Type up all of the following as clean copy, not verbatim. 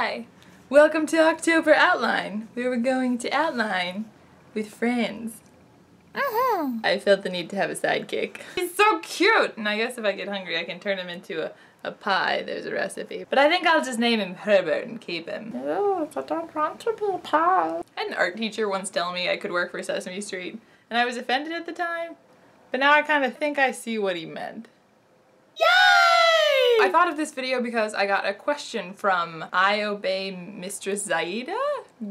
Hi! Welcome to October Outline, where we're going to outline with friends. I felt the need to have a sidekick. He's so cute! And I guess if I get hungry I can turn him into a pie. There's a recipe. But I think I'll just name him Herbert and keep him. Oh, I don't want to be a pie. I had an art teacher once tell me I could work for Sesame Street, and I was offended at the time, but now I kind of think I see what he meant. Yay! I thought of this video because I got a question from I Obey Mistress Zaida?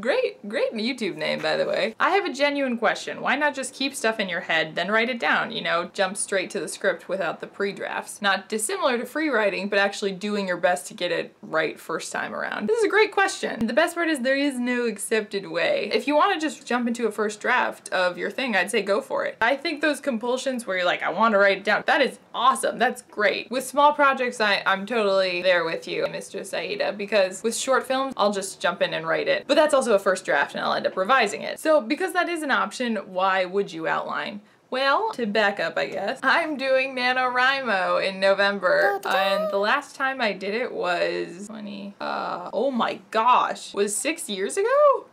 Great YouTube name, by the way. I have a genuine question. Why not just keep stuff in your head, then write it down? You know, jump straight to the script without the pre-drafts. Not dissimilar to free writing, but actually doing your best to get it right first time around. This is a great question. The best part is there is no accepted way. If you want to just jump into a first draft of your thing, I'd say go for it. I think those compulsions where you're like, I want to write it down, that is awesome. That's great. With small projects, I'm totally there with you, Mistress Aida, because with short films, I'll just jump in and write it. But that's also a first draft and I'll end up revising it. So because that is an option, why would you outline? Well, to back up, I guess, I'm doing NaNoWriMo in November, and the last time I did it was oh my gosh, was 6 years ago?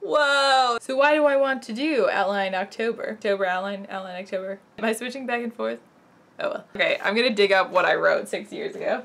Whoa! So why do I want to do Outline October? October, Outline October. Am I switching back and forth? Oh well. Okay, I'm gonna dig up what I wrote 6 years ago.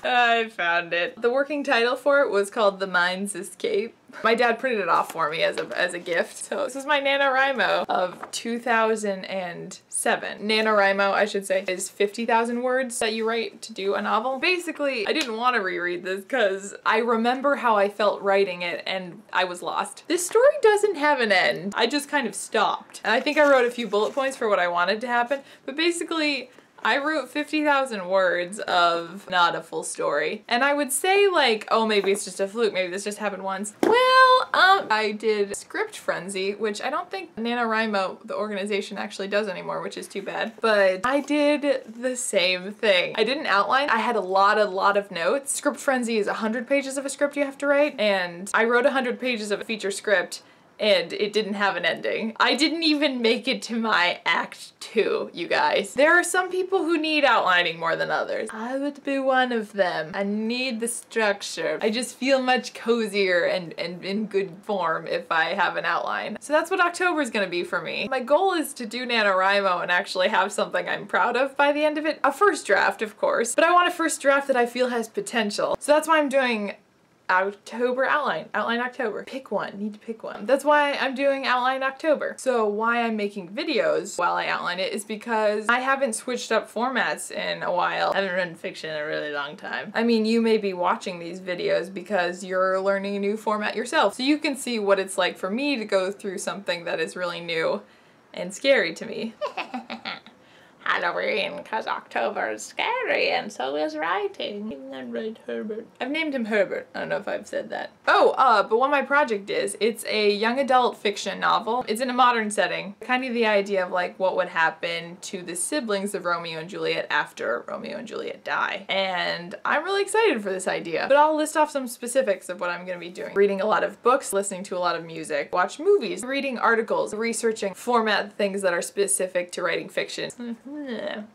I found it. The working title for it was called The Mind's Escape. My dad printed it off for me as a gift. So this is my NaNoWriMo of 2007. NaNoWriMo, I should say, is 50,000 words that you write to do a novel. Basically, I didn't want to reread this because I remember how I felt writing it and I was lost. This story doesn't have an end. I just kind of stopped. And I think I wrote a few bullet points for what I wanted to happen, but basically, I wrote 50,000 words of not a full story. And I would say like, oh, maybe it's just a fluke, maybe this just happened once. Well, I did Script Frenzy, which I don't think NaNoWriMo, the organization, actually does anymore, which is too bad. But I did the same thing. I didn't outline, I had a lot of notes. Script Frenzy is 100 pages of a script you have to write, and I wrote 100 pages of a feature script, and it didn't have an ending. I didn't even make it to my Act 2, you guys. There are some people who need outlining more than others. I would be one of them. I need the structure. I just feel much cozier and in good form if I have an outline. So that's what October is gonna be for me. My goal is to do NaNoWriMo and actually have something I'm proud of by the end of it. A first draft, of course, but I want a first draft that I feel has potential. So that's why I'm doing October Outline October. Pick one, need to pick one. That's why I'm doing Outline October. So why I'm making videos while I outline it is because I haven't switched up formats in a while. I haven't written fiction in a really long time. I mean, you may be watching these videos because you're learning a new format yourself. So you can see what it's like for me to go through something that is really new and scary to me. Halloween, because October is scary and so is writing. And write Herbert. I've named him Herbert. I don't know if I've said that. Oh, but what my project is, it's a young adult fiction novel. It's in a modern setting. Kind of the idea of like what would happen to the siblings of Romeo and Juliet after Romeo and Juliet die. And I'm really excited for this idea. But I'll list off some specifics of what I'm gonna be doing. Reading a lot of books, listening to a lot of music, watch movies, reading articles, researching format things that are specific to writing fiction.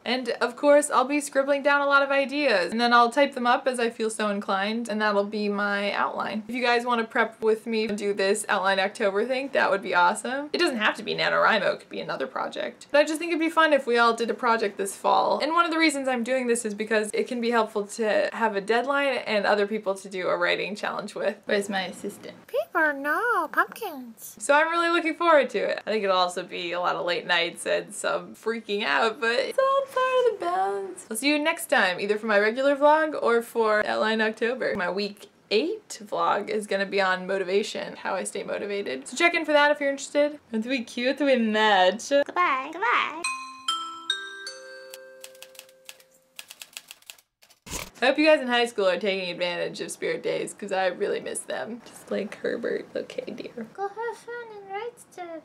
And of course, I'll be scribbling down a lot of ideas, and then I'll type them up as I feel so inclined, and that'll be my outline. If you guys want to prep with me to do this Outline October thing, that would be awesome. It doesn't have to be NaNoWriMo, it could be another project. But I just think it'd be fun if we all did a project this fall. And one of the reasons I'm doing this is because it can be helpful to have a deadline and other people to do a writing challenge with. Where's my assistant? Paper, no, pumpkins. So I'm really looking forward to it. I think it'll also be a lot of late nights and some freaking out, but it's all part of the balance. I'll see you next time, either for my regular vlog or for Outline October. My week 8 vlog is gonna be on motivation, how I stay motivated. So check in for that if you're interested. And to be cute, we match. Goodbye. Goodbye. I hope you guys in high school are taking advantage of spirit days, because I really miss them. Just like Herbert. Okay, dear. Go have fun and write stuff.